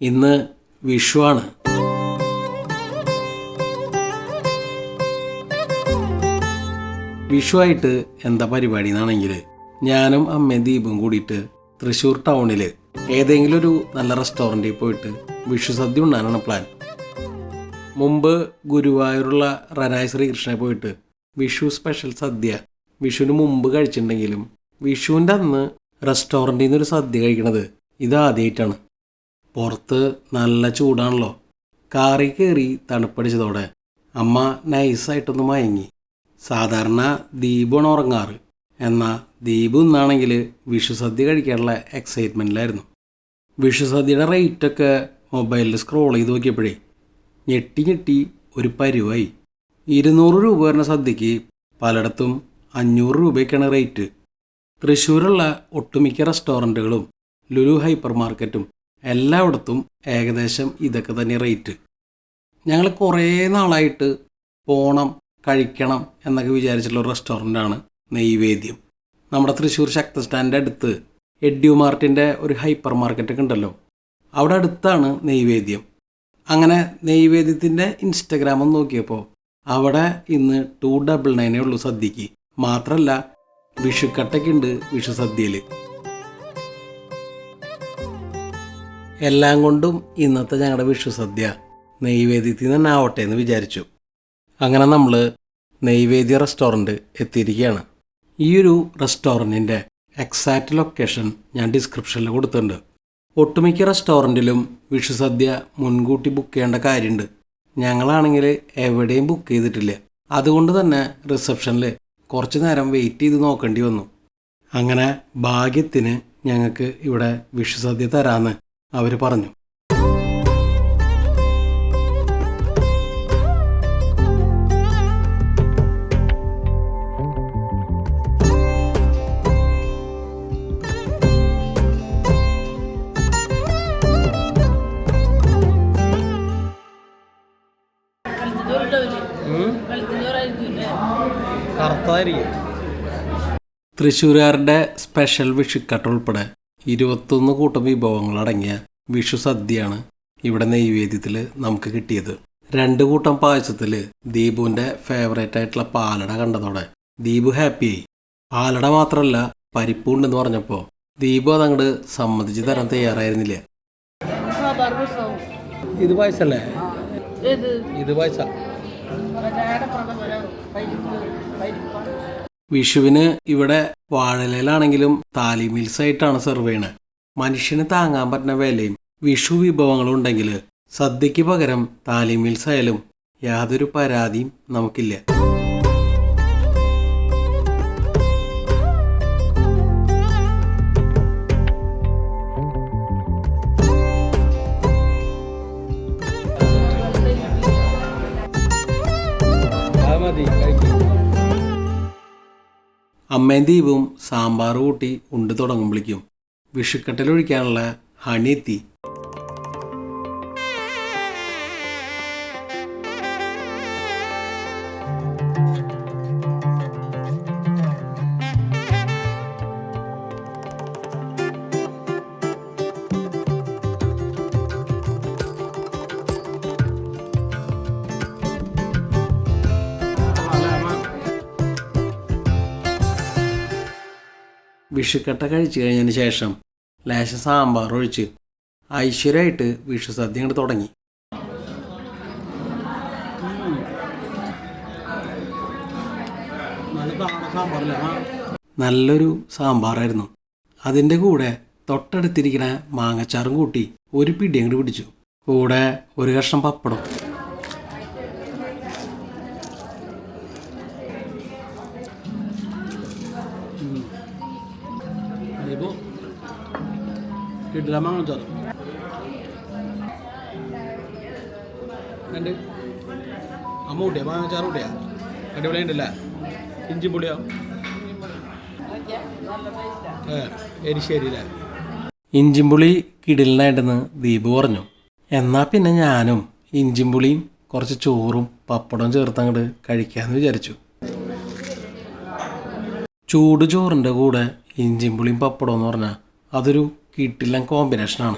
ഇന്ന് വിഷുവാണ്. വിഷുവായിട്ട് എന്താ പരിപാടി എന്നാണെങ്കിൽ ഞാനും അമ്മയും ദീപും കൂടിയിട്ട് തൃശ്ശൂർ ടൗണിൽ ഏതെങ്കിലും ഒരു നല്ല റെസ്റ്റോറൻറ്റിൽ പോയിട്ട് വിഷു സദ്യ ഉണ്ടാകാനാണ് പ്ലാൻ. മുമ്പ് ഗുരുവായൂരുള്ള റനായ് ശ്രീകൃഷ്ണനെ പോയിട്ട് വിഷു സ്പെഷ്യൽ സദ്യ വിഷുവിന് മുമ്പ് കഴിച്ചിട്ടുണ്ടെങ്കിലും വിഷുവിൻ്റെ അന്ന് റെസ്റ്റോറൻറ്റിൽ നിന്നൊരു സദ്യ കഴിക്കണത് ഇതാദ്യമായിട്ടാണ്. പുറത്ത് നല്ല ചൂടാണല്ലോ. കാറി കയറി തണുപ്പടിച്ചതോടെ അമ്മ നൈസായിട്ടൊന്ന് മയങ്ങി. സാധാരണ ദീപാണ് ഉറങ്ങാറ്. എന്നാൽ ദീപ് ഇന്നാണെങ്കിൽ വിഷു സദ്യ കഴിക്കാനുള്ള എക്സൈറ്റ്മെൻറ്റിലായിരുന്നു. വിഷു സദ്യയുടെ റേറ്റൊക്കെ മൊബൈലിൽ സ്ക്രോൾ ചെയ്ത് നോക്കിയപ്പോഴേ ഞെട്ടി ഒരു പരുവായി. 200 രൂപ വരുന്ന സദ്യക്ക് പലയിടത്തും 500 രൂപയ്ക്കാണ് റേറ്റ്. തൃശ്ശൂരുള്ള ഒട്ടുമിക്ക റെസ്റ്റോറൻറ്റുകളും ലുലു ഹൈപ്പർ മാർക്കറ്റും എല്ലായിടത്തും ഏകദേശം ഇതൊക്കെ തന്നെ റേറ്റ്. ഞങ്ങൾ കുറേ നാളായിട്ട് പോണം കഴിക്കണം എന്നൊക്കെ വിചാരിച്ചിട്ടുള്ള ഒരു റെസ്റ്റോറൻ്റാണ് നെയ്വേദ്യം. നമ്മുടെ തൃശ്ശൂർ ശക്തി സ്റ്റാൻഡിൻ്റെ അടുത്ത് എഡ്യു മാർട്ടിൻ്റെ ഒരു ഹൈപ്പർ മാർക്കറ്റൊക്കെ ഉണ്ടല്ലോ, അവിടെ അടുത്താണ് നെയ്വേദ്യം. അങ്ങനെ നെയ്വേദ്യത്തിൻ്റെ ഇൻസ്റ്റഗ്രാം ഒന്ന് നോക്കിയപ്പോൾ അവിടെ ഇന്ന് 299 ഉള്ളൂ സദ്യക്ക്. മാത്രമല്ല വിഷുക്കട്ടൊക്കെ ഉണ്ട് വിഷു സദ്യയിൽ. എല്ലാം കൊണ്ടും ഇന്നത്തെ ഞങ്ങളുടെ വിഷു സദ്യ നെയ്വേദ്യത്തിൽ നിന്ന് തന്നെ ആവട്ടെ എന്ന് വിചാരിച്ചു. അങ്ങനെ നമ്മൾ നെയ്വേദ്യ റെസ്റ്റോറൻറ്റ് എത്തിയിരിക്കുകയാണ്. ഈ ഒരു റെസ്റ്റോറൻറ്റിൻ്റെ എക്സാക്റ്റ് ലൊക്കേഷൻ ഞാൻ ഡിസ്ക്രിപ്ഷനിൽ കൊടുത്തിട്ടുണ്ട്. ഒട്ടുമിക്ക റെസ്റ്റോറൻറ്റിലും വിഷു സദ്യ മുൻകൂട്ടി ബുക്ക് ചെയ്യേണ്ട കാര്യമുണ്ട്. ഞങ്ങളാണെങ്കിൽ എവിടെയും ബുക്ക് ചെയ്തിട്ടില്ല. അതുകൊണ്ട് തന്നെ റിസപ്ഷനിൽ കുറച്ച് നേരം വെയിറ്റ് ചെയ്ത് നോക്കേണ്ടി വന്നു. അങ്ങനെ ഭാഗ്യത്തിന് ഞങ്ങൾക്ക് ഇവിടെ വിഷു സദ്യ തരാമെന്ന് അവർ പറഞ്ഞു. തൃശ്ശൂരുകാരുടെ സ്പെഷ്യൽ വിഷുക്കട്ട ഉൾപ്പെടെ 21 കൂട്ടം വിഭവങ്ങളടങ്ങിയ വിഷു സദ്യയാണ് ഇവിടെ നെയ്വേദ്യത്തിൽ നമുക്ക് കിട്ടിയത്. 2 കൂട്ടം പായസത്തിൽ ദീപുവിൻ്റെ ഫേവറേറ്റ് ആയിട്ടുള്ള പാലട കണ്ടതോടെ ദീപു ഹാപ്പിയായി. പാലട മാത്രമല്ല പരിപ്പുണ്ടെന്ന് പറഞ്ഞപ്പോൾ ദീപു അതങ്ങോട്ട് സമ്മതിച്ച് തരാൻ തയ്യാറായിരുന്നില്ല. ഇത് പായസല്ലേ? ഇത് പായസ. വിഷുവിന് ഇവിടെ വാഴയിലാണെങ്കിലും താലി മീൽസ് ആയിട്ടാണ് സെർവ് ചെയ്യണത്. മനുഷ്യന് താങ്ങാൻ പറ്റുന്ന വിലയും വിഷു വിഭവങ്ങളുണ്ടെങ്കിൽ സദ്യയ്ക്ക് പകരം താലി മീൽസ് ആയാലും യാതൊരു പരാതിയും നമുക്കില്ല. അമ്മയും ദീപും സാമ്പാർ കൂട്ടി ഉണ്ട് തുടങ്ങുമ്പോഴേക്കും വിഷുക്കട്ടലൊഴിക്കാനുള്ള ഹണി എത്തി. വിഷുക്കട്ട കഴിച്ചു കഴിഞ്ഞതിന് ശേഷം ലേശം സാമ്പാർ ഒഴിച്ച് ഐശ്വര്യമായിട്ട് വിഷു സദ്യ അങ്ങോട്ട് തുടങ്ങി. നല്ലൊരു സാമ്പാറായിരുന്നു. അതിൻ്റെ കൂടെ തൊട്ടടുത്തിരിക്കുന്ന മാങ്ങച്ചാറും കൂട്ടി ഒരു പിടി അങ്ങോട്ട് പിടിച്ചു. കൂടെ ഒരു കഷ്ണം പപ്പടം. മാങ്ങച്ചാറ് അമ്മ കൂട്ടിയാ മാങ്ങച്ചാറ് കൂട്ടിയാ അടിപൊളി ഉണ്ടല്ലേ? ഇഞ്ചി പൊടിയോ? എരിശ്ശേരിയില്ലേ? ഇഞ്ചിമ്പുളി കിടിലിനായിട്ടെന്ന് ദീപ് പറഞ്ഞു. എന്നാൽ പിന്നെ ഞാനും ഇഞ്ചിമ്പുളിയും കുറച്ച് ചോറും പപ്പടവും ചേർത്തങ്ങോട്ട് കഴിക്കാമെന്ന് വിചാരിച്ചു. ചൂട് ചോറിൻ്റെ കൂടെ ഇഞ്ചിമ്പുളിയും പപ്പടം എന്ന് പറഞ്ഞാൽ അതൊരു കിട്ടില്ല കോമ്പിനേഷനാണ്.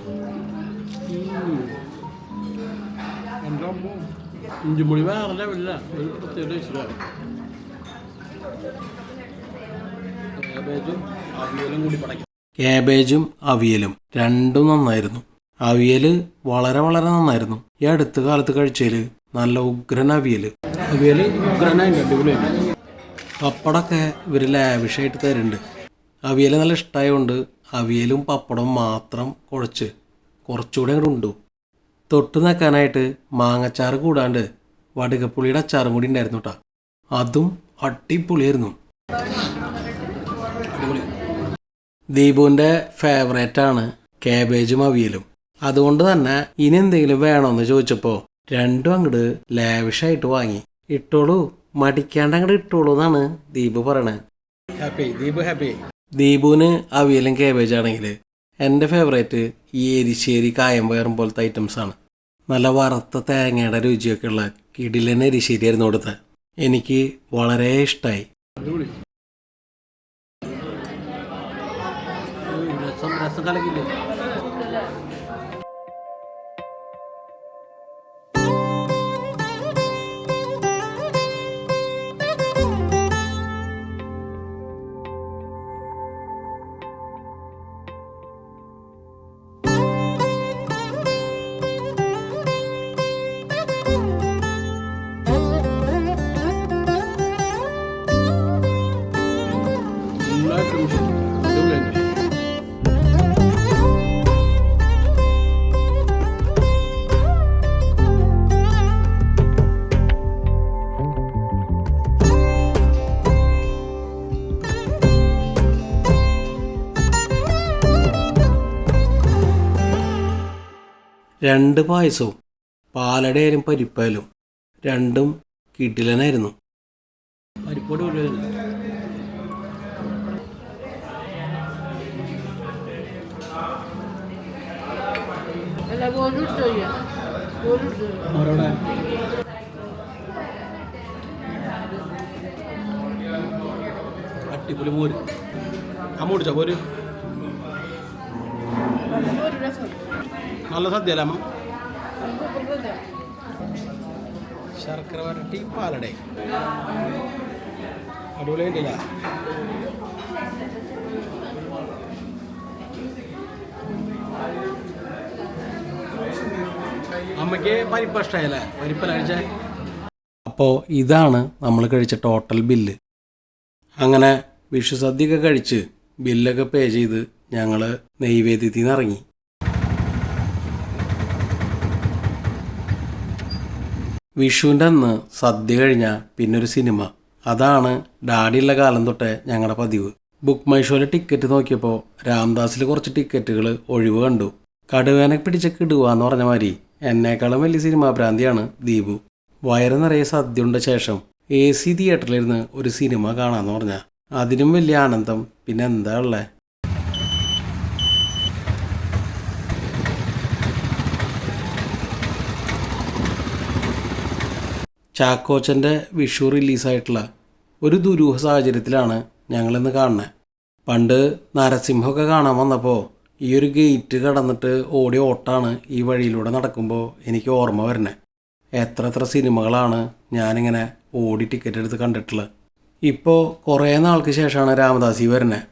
ഇഞ്ചിമുളി വേറെ ലെവലില്ല, ഒരു പ്രത്യേക ടേസ്റ്റിലാണ്. കാബേജും അവിയലും രണ്ടും നന്നായിരുന്നു. അവിയൽ വളരെ വളരെ നന്നായിരുന്നു. ഈ അടുത്ത കാലത്ത് കഴിച്ചതിൽ നല്ല ഉഗ്രൻ അവിയൽ ഉഗ്രനായിട്ട് അടിപൊളിയായിരുന്നു. പപ്പടമൊക്കെ ഇവർ ലാവിഷായിട്ട് തരുന്നുണ്ട്. അവിയൽ നല്ല ഇഷ്ടമായതുകൊണ്ട് അവിയലും പപ്പടവും മാത്രം കുഴച്ച് കുറച്ചുകൂടെ അങ്ങോട്ട് ഉണ്ടു. തൊട്ട് നിൽക്കാനായിട്ട് മാങ്ങച്ചാറ് കൂടാണ്ട് വടുകപ്പുളിയുടെ അച്ചാറും കൂടി ഉണ്ടായിരുന്നു കേട്ടോ. അതും അടിപൊളിയായിരുന്നു. ദീപുവിൻ്റെ ഫേവറേറ്റാണ് കാബേജും അവിയലും. അതുകൊണ്ട് തന്നെ ഇനി എന്തെങ്കിലും വേണമെന്ന് ചോദിച്ചപ്പോൾ രണ്ടും അങ്ങോട്ട് ലാവിഷായിട്ട് വാങ്ങി. ഇട്ടോളൂ, മടിക്കാണ്ട് അങ്ങോട്ട് ഇട്ടോളൂ എന്നാണ് ദീപു പറയണത്. ഹാപ്പി. ദീപുവിന് അവിയലും കാബേജ് ആണെങ്കിൽ എൻ്റെ ഫേവറേറ്റ് ഈ എരിശ്ശേരി കായം പയറും പോലത്തെ ഐറ്റംസാണ്. നല്ല വറുത്ത തേങ്ങയുടെ രുചിയൊക്കെ ഉള്ള കിടിലൻ എരിശ്ശേരി ആയിരുന്നു കൊടുത്തത്. എനിക്ക് വളരെ ഇഷ്ടമായി. രസം കലക്കില്ലേ? രണ്ട് പായസവും പാലടയായാലും പരിപ്പായാലും രണ്ടും കിടിലനായിരുന്നു. പരിപ്പോട് അടിപൊളി പോര്. അമ്മ കുടിച്ചോ പോര്? നല്ല സദ്യ അല്ല അമ്മ? ശർക്കര വരട്ടി പാലടേ അടിപൊളിയായിട്ടില്ല. അമ്മയ്ക്ക് പരിപ്പ് ഇഷ്ടമായല്ലേ? പരിപ്പല്ല കഴിച്ച. അപ്പോൾ ഇതാണ് നമ്മൾ കഴിച്ച ടോട്ടൽ ബില്ല്. അങ്ങനെ വിഷു സദ്യയൊക്കെ കഴിച്ച് ബില്ലൊക്കെ പേ ചെയ്ത് ഞങ്ങൾ നെയ്വേദ്യത്തിൽ നിന്ന് ഇറങ്ങി. വിഷുവിൻ്റെ അന്ന് സദ്യ കഴിഞ്ഞാൽ പിന്നൊരു സിനിമ. അതാണ് ഡാഡിയുള്ള കാലം തൊട്ടേ ഞങ്ങളുടെ പതിവ്. ബുക്ക് മൈ ഷോയിൽ ടിക്കറ്റ് നോക്കിയപ്പോൾ രാംദാസിൽ കുറച്ച് ടിക്കറ്റുകൾ ഒഴിവ് കണ്ടു. കടുവേനെ പിടിച്ച കിടുക എന്ന് പറഞ്ഞ മാതിരി എന്നേക്കാളും വലിയ സിനിമാ ഭ്രാന്തിയാണ് ദീപു. വയറ് നിറയെ സദ്യ ഉണ്ട ശേഷം AC തിയേറ്ററിലിരുന്ന് ഒരു സിനിമ കാണാമെന്ന് പറഞ്ഞാൽ അതിനും വലിയ ആനന്ദം പിന്നെ എന്താ ഉള്ളത്? ചാക്കോച്ചൻ്റെ വിഷു റിലീസായിട്ടുള്ള ഒരു ദുരൂഹ സാഹചര്യത്തിലാണ് ഞങ്ങളിന്ന് കാണുന്നത്. പണ്ട് നരസിംഹമൊക്കെ കാണാൻ വന്നപ്പോൾ ഈ ഒരു ഗേറ്റ് കടന്നിട്ട് ഓടിയ ഓട്ടാണ് ഈ വഴിയിലൂടെ നടക്കുമ്പോൾ എനിക്ക് ഓർമ്മ വരുന്നത്. എത്ര സിനിമകളാണ് ഞാനിങ്ങനെ ഓടി ടിക്കറ്റ് എടുത്ത് കണ്ടിട്ടുള്ളത്. ഇപ്പോൾ കുറേ നാൾക്ക് ശേഷമാണ് രാമദാസി വരുന്നത്.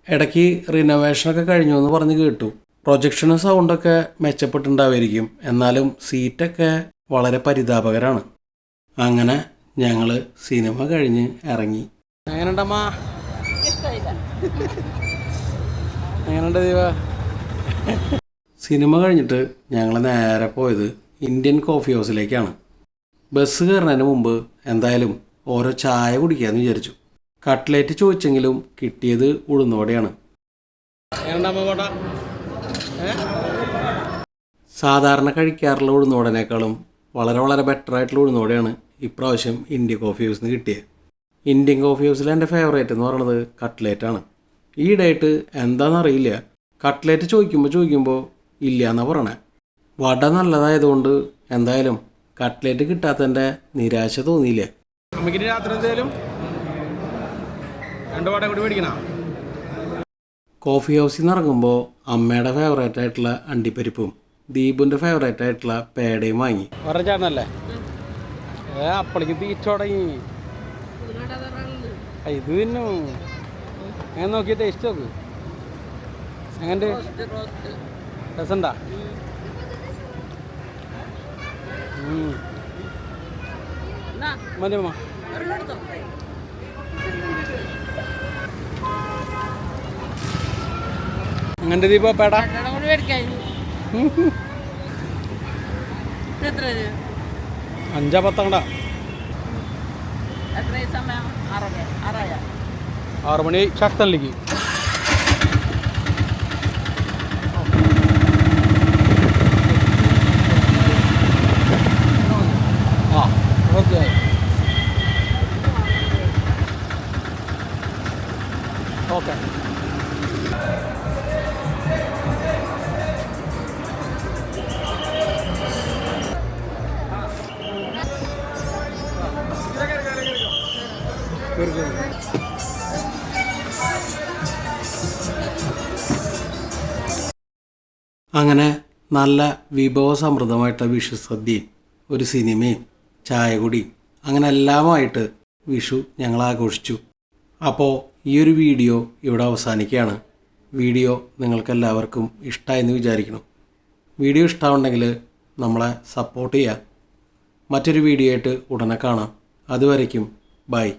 ഇടയ്ക്ക് റിനോവേഷനൊക്കെ കഴിഞ്ഞു എന്ന് പറഞ്ഞ് കേട്ടു. പ്രൊജക്ഷനും സൗണ്ടൊക്കെ മെച്ചപ്പെട്ടുണ്ടാവുമായിരിക്കും, എന്നാലും സീറ്റൊക്കെ വളരെ പരിതാപകരമാണ്. അങ്ങനെ ഞങ്ങൾ സിനിമ കഴിഞ്ഞ് ഇറങ്ങി. എങ്ങനെയുണ്ടമ്മ? എങ്ങനെയുണ്ട് ദീപ? സിനിമ കഴിഞ്ഞിട്ട് ഞങ്ങൾ നേരെ പോയത് ഇന്ത്യൻ കോഫി ഹൗസിലേക്കാണ്. ബസ് കയറുന്നതിന് മുമ്പ് എന്തായാലും ഓരോ ചായ കുടിക്കാമെന്ന് വിചാരിച്ചു. കട്ട്ലേറ്റ് ചോദിച്ചെങ്കിലും കിട്ടിയത് ഉഴുന്നുവടയാണ്. സാധാരണ കഴിക്കാറുള്ള ഉഴുന്നുവടനേക്കാളും വളരെ ബെറ്ററായിട്ടുള്ള ഉഴുന്നുവടയാണ് ഇപ്രാവശ്യം ഇന്ത്യൻ കോഫി ഹൗസിൽ നിന്ന് കിട്ടിയത്. ഇന്ത്യൻ കോഫി ഹൗസിൽ എൻ്റെ ഫേവറേറ്റ് എന്ന് പറയുന്നത് കട്ട്ലേറ്റാണ്. ഈയിടെയായിട്ട് എന്താണെന്നറിയില്ല, കട്ട്ലേറ്റ് ചോദിക്കുമ്പോൾ ഇല്ല എന്നാണ് പറയണേ. വട നല്ലതായതുകൊണ്ട് എന്തായാലും കട്ട്ലേറ്റ് കിട്ടാത്തതിൻ്റെ നിരാശ തോന്നിയില്ല. നമുക്ക് രാത്രി എന്തായാലും 2 വട കൂടി മേടിക്കണം. കോഫി ഹൗസിൽ നിന്ന് ഇറങ്ങുമ്പോൾ അമ്മയുടെ ഫേവറേറ്റ് ആയിട്ടുള്ള അണ്ടിപ്പരിപ്പും ദീപുൻ്റെ ഫേവറേറ്റ് ആയിട്ടുള്ള പേടയും വാങ്ങി. വേറെ ചേട്ടനല്ലേ അപ്പളേക്ക് തീറ്റ തുടങ്ങി. ഇത് തിന്നും. ഞാൻ നോക്കി ടേസ്റ്റ് നോക്ക്. എങ്ങനെ രസണ്ടാ? മതി അമ്മ. എങ്ങനെ ദീപ പേട? 5-10 6 മണി ശക്തല്ലേക്ക്. Okay okay. അങ്ങനെ നല്ല വിഭവസമൃദ്ധമായിട്ട് വിഷുസദ്യയും ഒരു സിനിമയും ചായകുടിയും അങ്ങനെ എല്ലാമായിട്ട് വിഷു ഞങ്ങൾ ആഘോഷിച്ചു. അപ്പോൾ ഈ ഒരു വീഡിയോ ഇവിടെ അവസാനിക്കുകയാണ്. വീഡിയോ നിങ്ങൾക്കെല്ലാവർക്കും ഇഷ്ടമായെന്ന് വിചാരിക്കണം. വീഡിയോ ഇഷ്ടമുണ്ടെങ്കിൽ നമ്മളെ സപ്പോർട്ട് ചെയ്യുക. മറ്റൊരു വീഡിയോ ആയിട്ട് ഉടനെ കാണാം. അതുവരയ്ക്കും ബൈ.